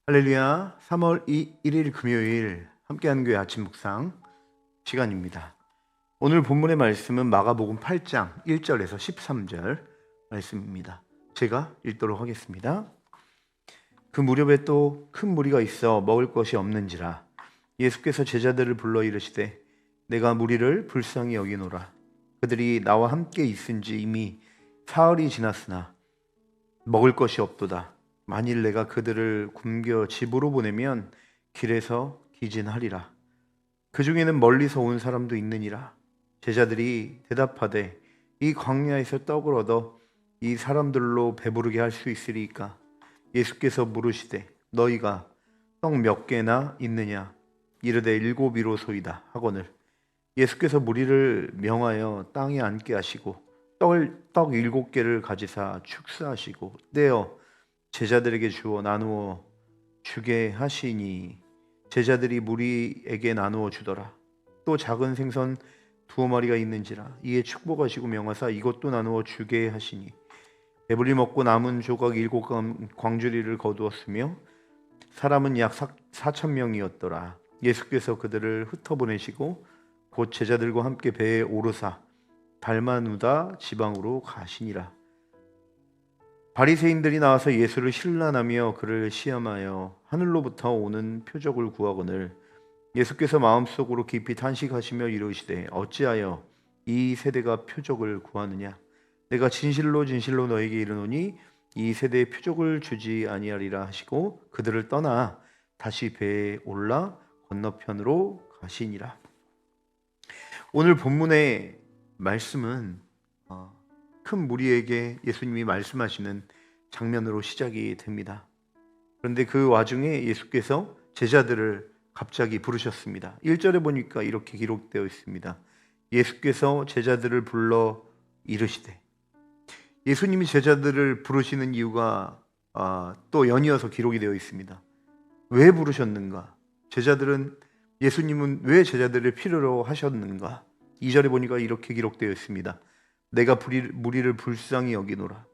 할렐루야. 3월 1일 금요일 함께하는 교회 아침 묵상 시간입니다. 오늘 본문의 말씀은 마가복음 8장 1절에서 13절 말씀입니다. 제가 읽도록 하겠습니다. 그 무렵에 또 큰 무리가 있어 먹을 것이 없는지라 예수께서 제자들을 불러 이르시되 내가 무리를 불쌍히 여기노라. 그들이 나와 함께 있은지 이미 사흘이 지났으나 먹을 것이 없도다. 만일 내가 그들을 굶겨 집으로 보내면 길에서 기진하리라. 그 중에는 멀리서 온 사람도 있느니라. 제자들이 대답하되 이 광야에서 떡을 얻어 이 사람들로 배부르게 할 수 있으리이까? 예수께서 물으시되 너희가 떡 몇 개나 있느냐? 이르되 7이로소이다 하거늘 예수께서 무리를 명하여 땅에 앉게 하시고 떡 7개를 가지사 축사하시고 떼어 제자들에게 주어 나누어 주게 하시니 제자들이 무리에게 나누어 주더라. 또 작은 생선 2마리가 있는지라 이에 축복하시고 명하사 이것도 나누어 주게 하시니 배불리 먹고 남은 조각 7광주리를 거두었으며 사람은 약 4,000명이었더라. 예수께서 그들을 흩어보내시고 곧 제자들과 함께 배에 오르사 달마누다 지방으로 가시니라. 바리새인들이 나와서 예수를 신란하며 그를 시험하여 하늘로부터 오는 표적을 구하거늘 예수께서 마음속으로 깊이 탄식하시며 이르시되 어찌하여 이 세대가 표적을 구하느냐? 내가 진실로 진실로 너에게 이르노니 이 세대에 표적을 주지 아니하리라 하시고 그들을 떠나 다시 배에 올라 건너편으로 가시니라. 오늘 본문의 말씀은 큰 무리에게 예수님이 말씀하시는 장면으로 시작이 됩니다. 그런데 그 와중에 예수께서 제자들을 갑자기 부르셨습니다. 1절에 보니까 이렇게 기록되어 있습니다. 예수께서 제자들을 불러 이르시되. 예수님이 제자들을 부르시는 이유가 또 연이어서 기록이 되어 있습니다. 왜 부르셨는가? 예수님은 왜 제자들을 필요로 하셨는가? 2절에 보니까 이렇게 기록되어 있습니다. 내가 무리를 불쌍히 여기노라.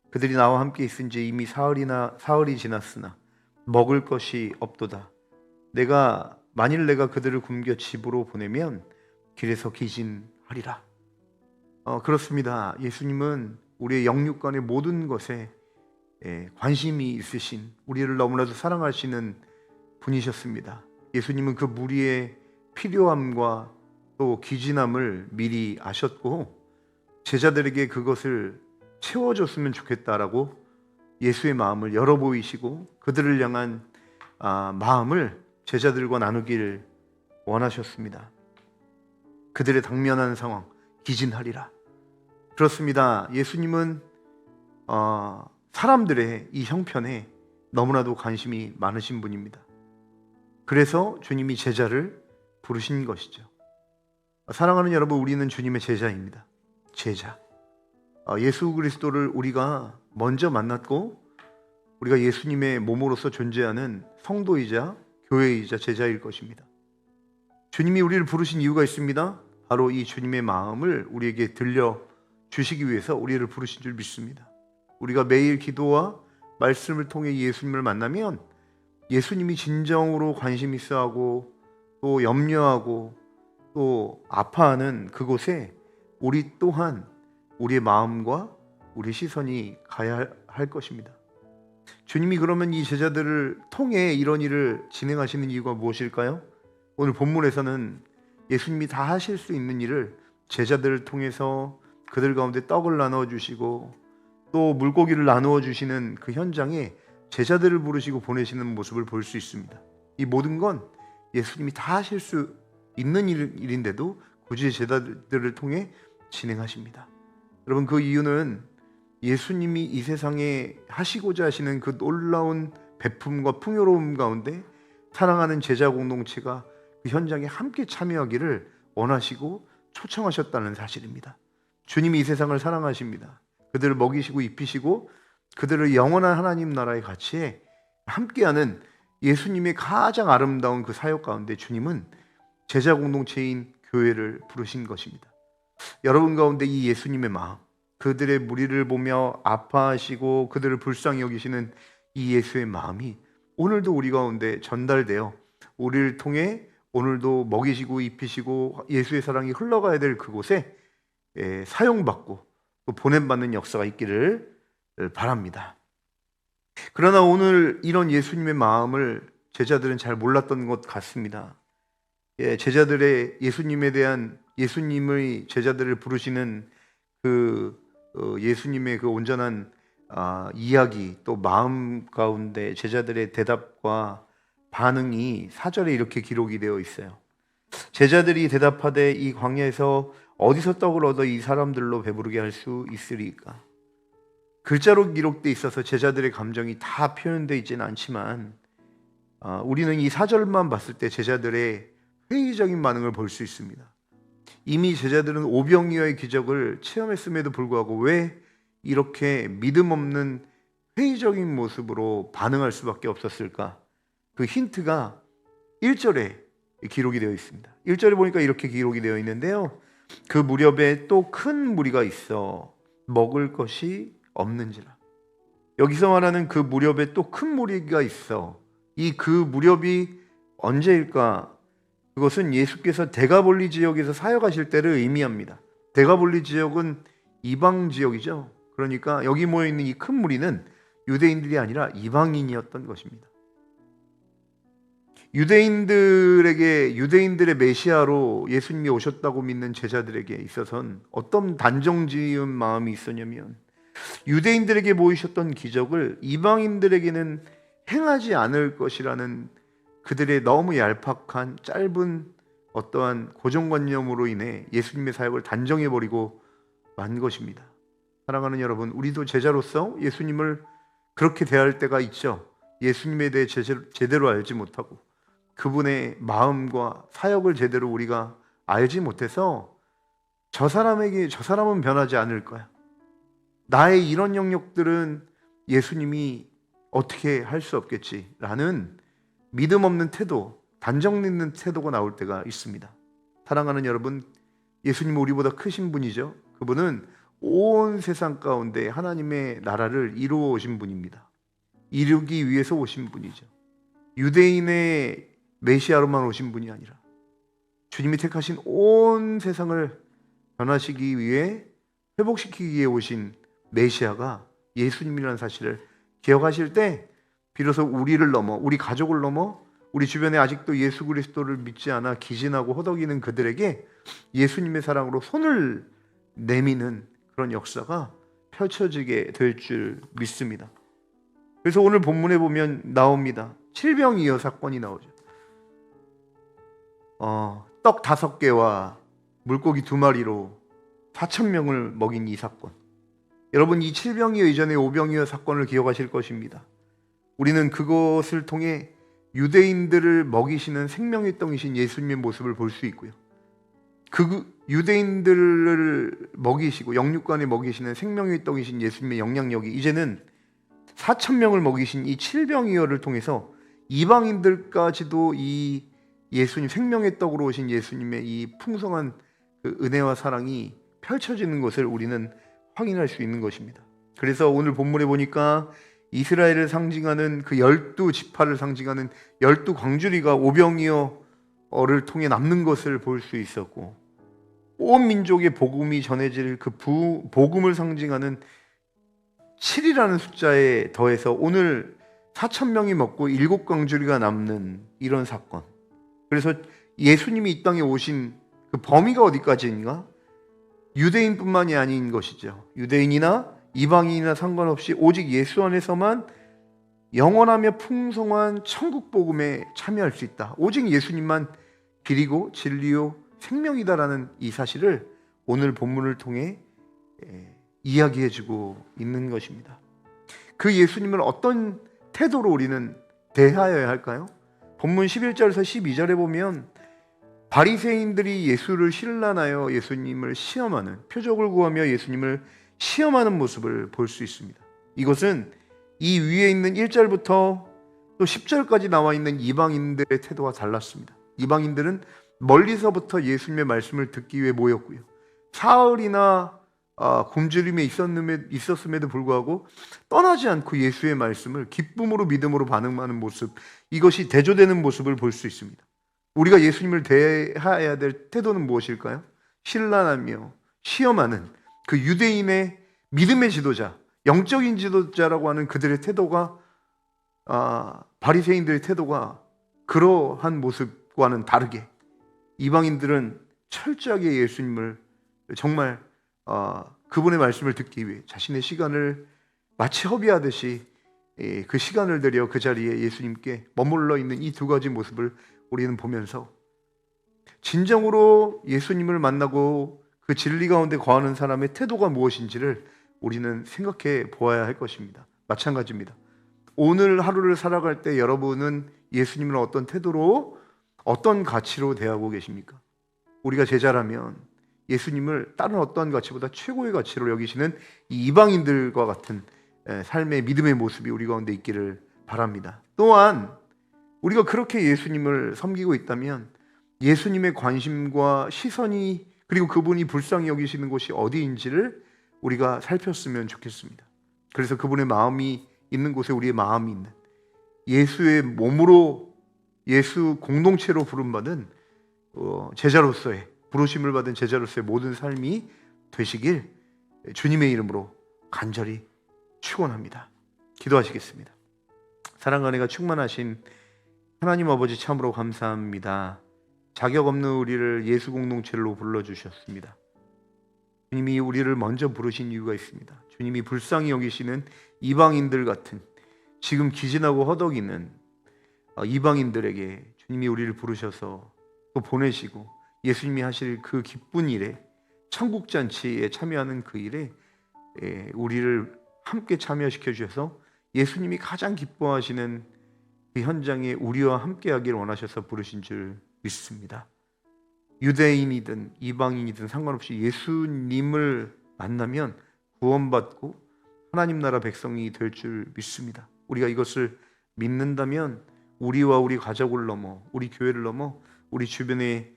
그들이 나와 함께 있은지 이미 사흘이 지났으나 먹을 것이 없도다. 만일 내가 그들을 굶겨 집으로 보내면 길에서 기진하리라. 그렇습니다. 예수님은 우리의 영육간의 모든 것에 관심이 있으신, 우리를 너무나도 사랑하시는 분이셨습니다. 예수님은 그 무리의 필요함과 또 기진함을 미리 아셨고 제자들에게 그것을 채워줬으면 좋겠다라고 예수의 마음을 열어 보이시고 그들을 향한 마음을 제자들과 나누길 원하셨습니다. 그들의 당면한 상황, 기진하리라. 그렇습니다. 예수님은 사람들의 이 형편에 너무나도 관심이 많으신 분입니다. 그래서 주님이 제자를 부르신 것이죠. 사랑하는 여러분, 우리는 주님의 제자입니다. 제자. 예수 그리스도를 우리가 먼저 만났고 우리가 예수님의 몸으로서 존재하는 성도이자 교회이자 제자일 것입니다. 주님이 우리를 부르신 이유가 있습니다. 바로 이 주님의 마음을 우리에게 들려주시기 위해서 우리를 부르신 줄 믿습니다. 우리가 매일 기도와 말씀을 통해 예수님을 만나면 예수님이 진정으로 관심 있어하고 또 염려하고 또 아파하는 그곳에 우리 또한 우리의 마음과 우리 시선이 가야 할 것입니다. 주님이 그러면 이 제자들을 통해 이런 일을 진행하시는 이유가 무엇일까요? 오늘 본문에서는 예수님이 다 하실 수 있는 일을 제자들을 통해서 그들 가운데 떡을 나누어 주시고 또 물고기를 나누어 주시는 그 현장에 제자들을 부르시고 보내시는 모습을 볼 수 있습니다. 이 모든 건 예수님이 다 하실 수 있는 일인데도 굳이 제자들을 통해 진행하십니다. 여러분, 그 이유는 예수님이 이 세상에 하시고자 하시는 그 놀라운 베품과 풍요로움 가운데 사랑하는 제자 공동체가 그 현장에 함께 참여하기를 원하시고 초청하셨다는 사실입니다. 주님이 이 세상을 사랑하십니다. 그들을 먹이시고 입히시고 그들을 영원한 하나님 나라의 가치에 함께하는 예수님의 가장 아름다운 그 사역 가운데 주님은 제자 공동체인 교회를 부르신 것입니다. 여러분 가운데 이 예수님의 마음, 그들의 무리를 보며 아파하시고 그들을 불쌍히 여기시는 이 예수의 마음이 오늘도 우리 가운데 전달되어 우리를 통해 오늘도 먹이시고 입히시고 예수의 사랑이 흘러가야 될 그곳에 사용받고 또 보냄받는 역사가 있기를 바랍니다. 그러나 오늘 이런 예수님의 마음을 제자들은 잘 몰랐던 것 같습니다. 제자들의 예수님에 대한 예수님의 제자들을 부르시는 예수님의 그 온전한 이야기 또 마음 가운데 제자들의 대답과 반응이 4절에 이렇게 기록이 되어 있어요. 제자들이 대답하되 이 광야에서 어디서 떡을 얻어 이 사람들로 배부르게 할 수 있으리까? 글자로 기록되어 있어서 제자들의 감정이 다 표현되어 있지는 않지만 우리는 이 4절만 봤을 때 제자들의 회의적인 반응을 볼 수 있습니다. 이미 제자들은 오병이어의 기적을 체험했음에도 불구하고 왜 이렇게 믿음 없는 회의적인 모습으로 반응할 수밖에 없었을까? 그 힌트가 1절에 기록이 되어 있습니다. 1절에 보니까 이렇게 기록이 되어 있는데요. 그 무렵에 또 큰 무리가 있어 먹을 것이 없는지라. 여기서 말하는 그 무렵에 또 큰 무리가 있어. 이 그 무렵이 언제일까? 그것은 예수께서 데가볼리 지역에서 사역하실 때를 의미합니다. 데가볼리 지역은 이방 지역이죠. 그러니까 여기 모여 있는 이 큰 무리는 유대인들이 아니라 이방인이었던 것입니다. 유대인들의 메시아로 예수님이 오셨다고 믿는 제자들에게 있어서는 어떤 단정지은 마음이 있었냐면 유대인들에게 보이셨던 기적을 이방인들에게는 행하지 않을 것이라는 그들의 너무 얄팍한 짧은 어떠한 고정관념으로 인해 예수님의 사역을 단정해버리고 만 것입니다. 사랑하는 여러분, 우리도 제자로서 예수님을 그렇게 대할 때가 있죠. 예수님에 대해 제대로 알지 못하고 그분의 마음과 사역을 제대로 우리가 알지 못해서 저 사람은 변하지 않을 거야. 나의 이런 영역들은 예수님이 어떻게 할 수 없겠지라는 믿음 없는 태도, 단정 있는 태도가 나올 때가 있습니다. 사랑하는 여러분, 예수님은 우리보다 크신 분이죠. 그분은 온 세상 가운데 하나님의 나라를 이루어 오신 분입니다. 이루기 위해서 오신 분이죠. 유대인의 메시아로만 오신 분이 아니라 주님이 택하신 온 세상을 변화시키기 위해 회복시키기 위해 오신 메시아가 예수님이라는 사실을 기억하실 때 비로소 우리를 넘어 우리 가족을 넘어 우리 주변에 아직도 예수 그리스도를 믿지 않아 기진하고 허덕이는 그들에게 예수님의 사랑으로 손을 내미는 그런 역사가 펼쳐지게 될 줄 믿습니다. 그래서 오늘 본문에 보면 나옵니다. 칠병이어 사건이 나오죠. 떡 5개와 물고기 2마리로 4,000명을 먹인 이 사건. 여러분, 이 칠병이어 이전의 오병이어 사건을 기억하실 것입니다. 우리는 그것을 통해 유대인들을 먹이시는 생명의 떡이신 예수님의 모습을 볼 수 있고요. 그 유대인들을 먹이시고 영육간에 먹이시는 생명의 떡이신 예수님의 영향력이 이제는 4,000명을 먹이신 이 칠병이어를 통해서 이방인들까지도 이 예수님 생명의 떡으로 오신 예수님의 이 풍성한 그 은혜와 사랑이 펼쳐지는 것을 우리는 확인할 수 있는 것입니다. 그래서 오늘 본문에 보니까 이스라엘을 상징하는 그 12지파를 상징하는 12광주리가 오병이어를 통해 남는 것을 볼 수 있었고, 온 민족의 복음이 전해질 그 복음을 상징하는 7이라는 숫자에 더해서 오늘 4,000명이 먹고 7광주리가 남는 이런 사건. 그래서 예수님이 이 땅에 오신 그 범위가 어디까지인가? 유대인뿐만이 아닌 것이죠. 유대인이나 이방인이나 상관없이 오직 예수 안에서만 영원하며 풍성한 천국 복음에 참여할 수 있다. 오직 예수님만 길이고 진리요 생명이다라는 이 사실을 오늘 본문을 통해 이야기해주고 있는 것입니다. 그 예수님을 어떤 태도로 우리는 대하여야 할까요? 본문 11절에서 12절에 보면 바리새인들이 예수를 신란하여 예수님을 시험하는, 표적을 구하며 예수님을 시험하는 모습을 볼 수 있습니다. 이것은 이 위에 있는 1절부터 또 10절까지 나와 있는 이방인들의 태도와 달랐습니다. 이방인들은 멀리서부터 예수님의 말씀을 듣기 위해 모였고요. 사흘이나 굶주림에 있었음에도 불구하고 떠나지 않고 예수의 말씀을 기쁨으로 믿음으로 반응하는 모습, 이것이 대조되는 모습을 볼 수 있습니다. 우리가 예수님을 대해야 될 태도는 무엇일까요? 신랄하며 시험하는 그 유대인의 믿음의 지도자, 영적인 지도자라고 하는 그들의 태도가, 바리새인들의 태도가 그러한 모습과는 다르게 이방인들은 철저하게 예수님을 정말 그분의 말씀을 듣기 위해 자신의 시간을 마치 허비하듯이 그 시간을 들여 그 자리에 예수님께 머물러 있는 이 두 가지 모습을 우리는 보면서 진정으로 예수님을 만나고 그 진리 가운데 거하는 사람의 태도가 무엇인지를 우리는 생각해 보아야 할 것입니다. 마찬가지입니다. 오늘 하루를 살아갈 때 여러분은 예수님을 어떤 태도로, 어떤 가치로 대하고 계십니까? 우리가 제자라면 예수님을 다른 어떤 가치보다 최고의 가치로 여기시는 이 이방인들과 같은 삶의 믿음의 모습이 우리 가운데 있기를 바랍니다. 또한 우리가 그렇게 예수님을 섬기고 있다면 예수님의 관심과 시선이, 그리고 그분이 불쌍히 여기시는 곳이 어디인지를 우리가 살폈으면 좋겠습니다. 그래서 그분의 마음이 있는 곳에 우리의 마음이 있는, 예수의 몸으로, 예수 공동체로 부름받은 제자로서의, 부르심을 받은 제자로서의 모든 삶이 되시길 주님의 이름으로 간절히 축원합니다. 기도하시겠습니다. 사랑과 은혜가 충만하신 하나님 아버지, 참으로 감사합니다. 자격 없는 우리를 예수 공동체로 불러주셨습니다. 주님이 우리를 먼저 부르신 이유가 있습니다. 주님이 불쌍히 여기시는 이방인들 같은, 지금 기진하고 허덕이는 이방인들에게 주님이 우리를 부르셔서 또 보내시고 예수님이 하실 그 기쁜 일에, 천국잔치에 참여하는 그 일에 우리를 함께 참여시켜 주셔서 예수님이 가장 기뻐하시는 그 현장에 우리와 함께하기를 원하셔서 부르신 줄 믿습니다. 유대인이든 이방인이든 상관없이 예수님을 만나면 구원받고 하나님 나라 백성이 될 줄 믿습니다. 우리가 이것을 믿는다면 우리와 우리 가족을 넘어, 우리 교회를 넘어 우리 주변에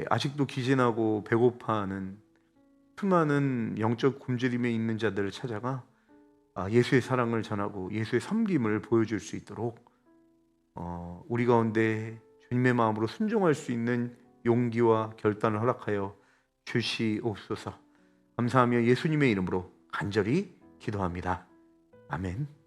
아직도 기진하고 배고파하는 수많은 영적 굶주림에 있는 자들을 찾아가 예수의 사랑을 전하고 예수의 섬김을 보여줄 수 있도록 우리 가운데 주님의 마음으로 순종할 수 있는 용기와 결단을 허락하여 주시옵소서. 감사하며 예수님의 이름으로 간절히 기도합니다. 아멘.